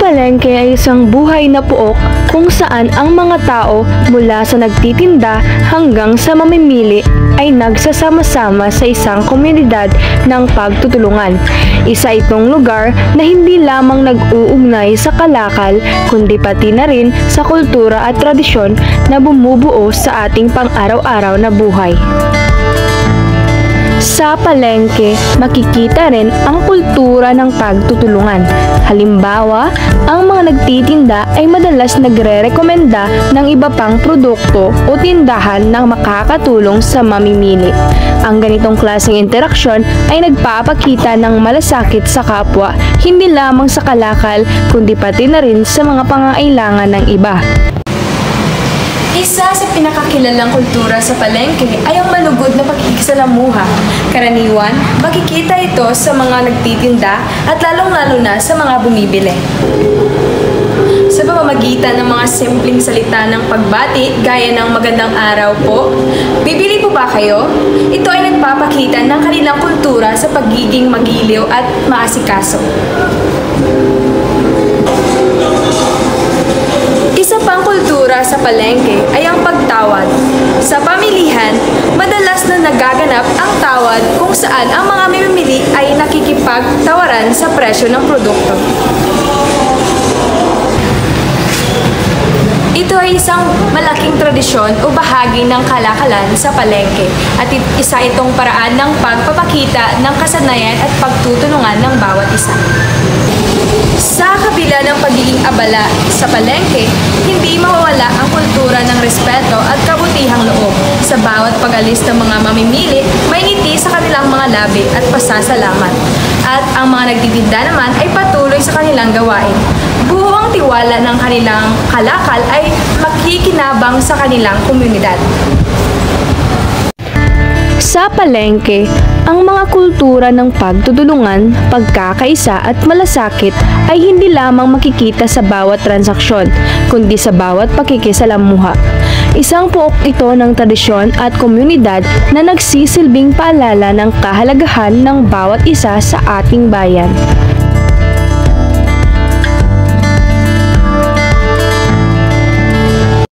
Palengke ay isang buhay na pook kung saan ang mga tao mula sa nagtitinda hanggang sa mamimili ay nagsasama-sama sa isang komunidad ng pagtutulungan. Isa itong lugar na hindi lamang nag-uugnay sa kalakal kundi pati na rin sa kultura at tradisyon na bumubuo sa ating pang-araw-araw na buhay. Sa palengke, makikita rin ang kultura ng pagtutulungan. Halimbawa, ang mga nagtitinda ay madalas nagre-rekomenda ng iba pang produkto o tindahan na makakatulong sa mamimili. Ang ganitong klaseng interaksyon ay nagpapakita ng malasakit sa kapwa, hindi lamang sa kalakal kundi pati na rin sa mga pangangailangan ng iba. Isa sa pinakakilalang kultura sa palengke ay ang malugod na pakikisalamuha. Karaniwan, makikita ito sa mga nagtitinda at lalong-lalo na sa mga bumibili. Sa pamamagitan ng mga simpleng salita ng pagbati gaya ng magandang araw po, bibili po ba kayo? Ito ay nagpapakita ng kanilang kultura sa pagiging magiliw at maasikaso. Isa pang kultura sa palengke ay ang pagtawad. Sa pamilihan, madalas na nagaganap ang tawad kung saan ang mga mamimili ay nakikipagtawaran sa presyo ng produkto. Ito ay isang malaking tradisyon o bahagi ng kalakalan sa palengke at isa itong paraan ng pagpapakita ng kasanayan at pagtutulungan ng bawat isa. Sa kabila ng pagiging abala sa palengke, hindi mawawala ang kultura ng respeto at kabutihang loob. Sa bawat pag-alis ng mga mamimili, may ngiti sa kanilang mga labi at pasasalamat. At ang mga nagtitinda naman ay patuloy sa kanilang gawain. Buo ang tiwala ng kanilang kalakal ay makikinabang sa kanilang komunidad. Sa palengke, ang mga kultura ng pagtutulungan, pagkakaisa at malasakit ay hindi lamang makikita sa bawat transaksyon, kundi sa bawat pakikisalamuha. Isang pook ito ng tradisyon at komunidad na nagsisilbing paalala ng kahalagahan ng bawat isa sa ating bayan.